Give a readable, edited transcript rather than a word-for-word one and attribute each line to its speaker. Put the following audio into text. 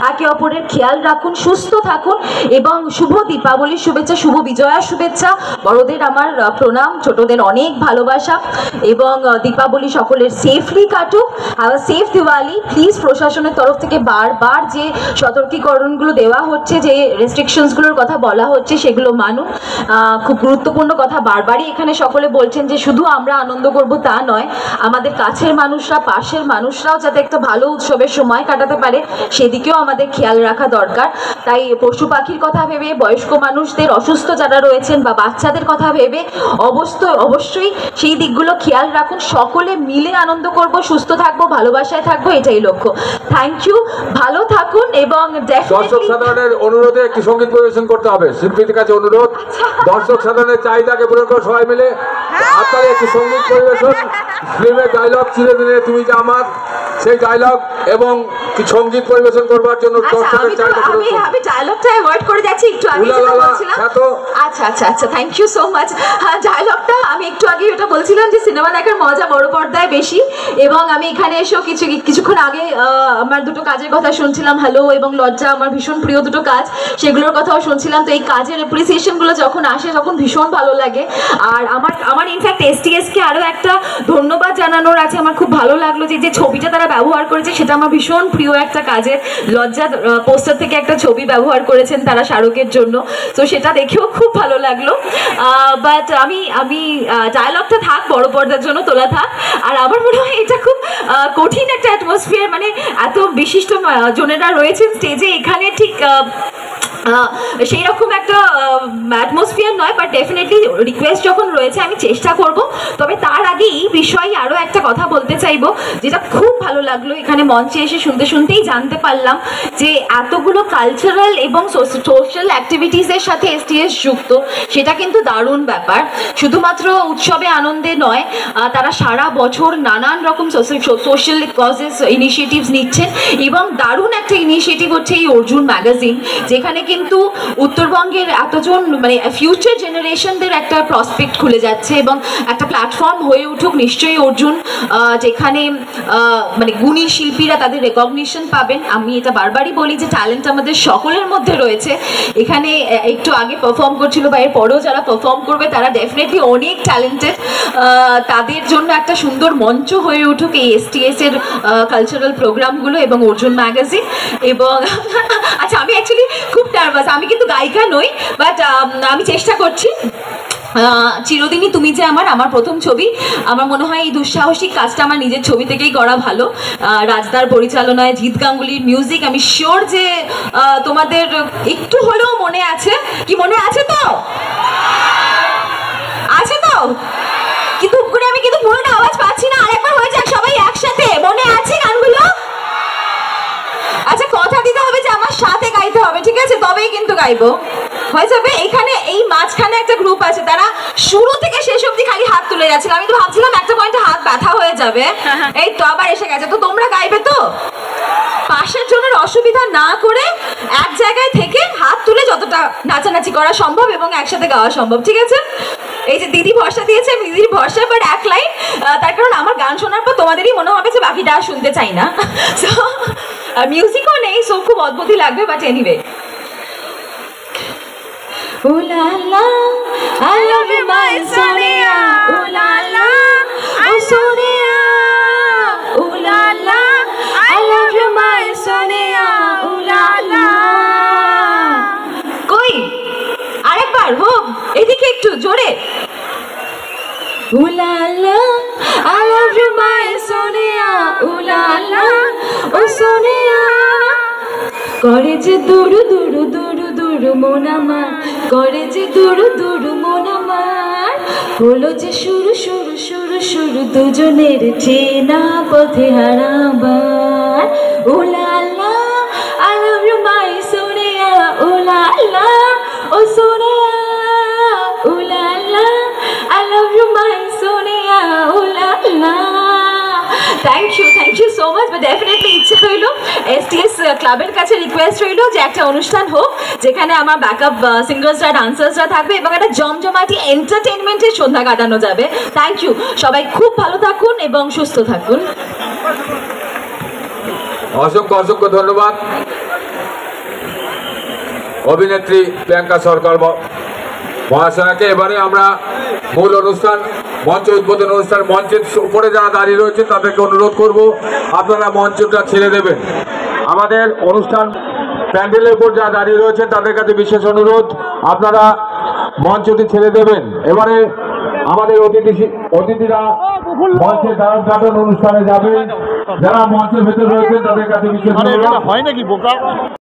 Speaker 1: একে অপরের খেয়াল রাখুন, সুস্থ থাকুন এবং শুভ দীপাবলির শুভেচ্ছা, শুভ বিজয়ার শুভেচ্ছা। বড়দের আমার প্রণাম, ছোটদের অনেক ভালোবাসা এবং দীপাবলি সকলের সেফলি কাটুক। Have a safe Diwali. Please প্রশাসনের তরফ থেকে বারবার যে সতর্কীকরণগুলো দেওয়া হচ্ছে, যে রেস্ট্রিকশনসগুলোর কথা বলা হচ্ছে, সেগুলো মানুন। খুব গুরুত্বপূর্ণ কথা বারবারই এখানে সকলে বলছেন যে শুধু আমরা আনন্দ করব তা নয়, আমাদের কাছের মানুষরা, পাশের মানুষরাও যাতে একটা ভালো উৎসবের সময় কাটাতে পারে সেদিকেও আমাদের খেয়াল রাখা দরকার। তাই পশু পাখির কথা ভেবে, বয়স্ক মানুষদের, অসুস্থ যারা রয়েছেন বা বাচ্চাদের কথা ভেবে অবশ্যই সেই দিকগুলো খেয়াল রাখুন। সকলে মিলে আনন্দ করব, সুস্থ থাকবো, ভালোবাসায় থাকবো, এটাই লক্ষ্য। থ্যাংক ইউ, ভালো থাকুন এবং
Speaker 2: দর্শক সাধারণের অনুরোধে একটি সঙ্গীত পরিবেশন করতে হবে। শিল্পীদের কাছে অনুরোধ, দর্শক সাধারণের চাহিদাকে পূরণ করে সবাই মিলে আপনারা একটি সঙ্গীত পরিবেশন, ফিল্মের ডায়লগ চিরদিনে তুমি যে আমার, সেই ডায়লগ এবং সঙ্গীত পরিবেশন করবার জন্য দর্শকের চাহিদা পূরণ করুন।
Speaker 1: আমি ডায়লগটা অ্যাভয়েড করে যাচ্ছি একটু আগে যেটা বলছিলাম। আচ্ছা থ্যাংক ইউ সো মাচ। হ্যাঁ, ডায়লগটা আমি একটু আগে এটা বলছিলাম যে সিনেমা দেখার মজা বড় পর্দায় বেশি, এবং আমি এখানে এসেও কিছুক্ষণ আগে আমার দুটো কাজের কথা শুনছিলাম, হ্যালো এবং লজ্জা, আমার ভীষণ প্রিয় দুটো কাজ, সেগুলোর কথাও শুনছিলাম। তো এই কাজের অ্যাপ্রিসিয়েশনগুলো যখন আসে তখন ভীষণ ভালো লাগে। আর আমার ইনফ্যাক্ট STSকে আরও একটা ধন্যবাদ জানানোর আছে। আমার খুব ভালো লাগলো যে ছবিটা তারা ব্যবহার করেছে সেটা আমার ভীষণ প্রিয় একটা কাজের। লজ্জা পোস্টার থেকে একটা ছবি ব্যবহার করেছেন তারা শাহরুখের জন্য, তো সেটা দেখেও খুব ভালো লাগলো। বাট আমি ডায়লগটা থাক, বড় পর্দার জন্য তোলা থাক। আর আমার মনে হয় এটা খুব কঠিন একটা অ্যাটমসফিয়ার, মানে এত বিশিষ্ট জনেরা রয়েছেন স্টেজে, এখানে ঠিক সেই রকম একটা অ্যাটমসফিয়ার নয়, বাট ডেফিনেটলি রিকোয়েস্ট যখন রয়েছে আমি চেষ্টা করব। তবে তার আগে এই বিষয়ে আরও একটা কথা বলতে চাইবো, যেটা খুব ভালো লাগলো এখানে মঞ্চে এসে শুনতেই জানতে পারলাম যে এতগুলো কালচারাল এবং সোশ্যাল অ্যাক্টিভিটিসের সাথে STS যুক্ত। সেটা কিন্তু দারুণ ব্যাপার। শুধুমাত্র উৎসবে আনন্দে নয়, তারা সারা বছর নানান রকম সোশ্যাল কজেস ইনিশিয়েটিভস নিচ্ছেন, এবং দারুণ একটা ইনিশিয়েটিভ হচ্ছে এই অর্জুন ম্যাগাজিন, যেখানে কিন্তু উত্তরবঙ্গের এতজন মানে ফিউচার জেনারেশনদের একটা প্রসপেক্ট খুলে যাচ্ছে এবং একটা প্ল্যাটফর্ম হয়ে উঠুক নিশ্চয়ই অর্জুন, যেখানে মানে গুণী শিল্পীরা তাদের রেকগনিশন পাবেন। আমি এটা বারবারই বলি যে ট্যালেন্ট আমাদের সকলের মধ্যে রয়েছে। এখানে একটু আগে পারফর্ম করছিল বা এর পরেও যারা পারফর্ম করবে তারা ডেফিনেটলি অনেক ট্যালেন্টেড। তাদের জন্য একটা সুন্দর মঞ্চ হয়ে উঠুক এই STS এর কালচারাল প্রোগ্রামগুলো এবং অর্জুন ম্যাগাজিন। এবং আচ্ছা, আমি অ্যাকচুয়ালি খুব নার্ভাস, আমি কিন্তু গায়িকা নই, বাট আমি চেষ্টা করছি। চিরদিনই তুমি যে আমার প্রথম ছবি, আমার মনে হয় এই দুঃসাহসিক কাজটা আমার নিজের ছবি থেকেই করা ভালো। রাজদার পরিচালনায়, জিৎ গাঙ্গুলির মিউজিক। আমি শিওর যে তোমাদের একটু হলেও মনে আছে। কি মনে আছে তো? আছে তো? কিন্তু আমি কিন্তু পুরোটা আওয়াজ পাচ্ছি না। আরেকবার হয়ে যাক সবাই একসাথে, মনে আছে গানগুলো? আচ্ছা, কথা দিতে হবে যে আমার সাথে গাইতে হবে, ঠিক আছে? তবেই কিন্তু গাইবো, হয়ে যাবে। এখানে এই মাঝখানে একটা গ্রুপ আছে, তারা শুরু থেকে শেষ অবধি খালি হাত তুলে যাচ্ছিল। আমি তো ভাবছিলাম একটা পয়েন্টে হাত ব্যথা হয়ে যাবে, এই তো আবার এসে গেছে। তো তোমরা গাইবে তো? পাশের জনের অসুবিধা না করে এক জায়গায় থেকে হাত তুলে যতটা নাচানাচি করা সম্ভব এবং একসাথে গাওয়া সম্ভব, ঠিক আছে? এই যে দিদি ভরসা দিয়েছে, আমি দিদির ভরসা, বাট এক লাইন। তার কারণ আমার গান শোনার পর তোমাদেরই মনে হবে যে বাকিটা শুনতে চাই না। মিউজিকও নেই, সো খুব অদ্ভুতই লাগবে, but anyway. Ooh la la, I love you my Sonia. Ooh la la, oh Sonia. Ooh la la, I love you my Sonia. Ooh la la. কই আরেকবার হোক, এদিকে একটু জোরে। Ooh la la, I love you my Sonia. Ooh la la, oh Sonia. করে যে দুরু দুরু দুরু দুরু মন আমার, করে যে দুরু দুরু মন আমার, হলো যে শুরু শুরু শুরু শুরু দুজনের চেনা পথে হারাবার। ও লা লা, I love you my Sonia. ও লা লা, ও Sonia. ও লা লা, I love you my Sonia. ও লা লা। Thank you so much. But definitely ইচ্ছে রইল, STS ক্লাবের কাছে রিকোয়েস্ট রইল যে একটা অনুষ্ঠান হোক যেখানে আমার ব্যাকআপ সিঙ্গার্সরা, ডান্সার্সরা থাকবে এবং একটা জমজমাটি এন্টারটেনমেন্টের সন্ধ্যা কাটানো যাবে। থ্যাংক ইউ, সবাই খুব ভালো থাকুন এবং সুস্থ থাকুন।
Speaker 2: অসংখ্য অসংখ্য ধন্যবাদ অভিনেত্রী প্রিয়াঙ্কা সরকার মহাশয়াকে। এবারে আমরা মূল অনুষ্ঠান মঞ্চ উদ্বোধন অনুষ্ঠান মঞ্চের উপরে যারা দাঁড়িয়ে রয়েছে তাদেরকে অনুরোধ করব আপনারা মঞ্চটা ছেড়ে দেবেন। আমাদের অনুষ্ঠান প্যান্ডেলের উপর যারা দাঁড়িয়ে রয়েছেন তাদের কাছে বিশেষ অনুরোধ আপনারা মঞ্চটি ছেড়ে দেবেন। এবারে আমাদের অতিথিরা মঞ্চে দাঁড়ান অনুষ্ঠানে যাবেন। যারা মঞ্চের ভেতরে রয়েছেন তাদের কাছে বিশেষ অনুরোধ।
Speaker 3: হয় নাকি বোকা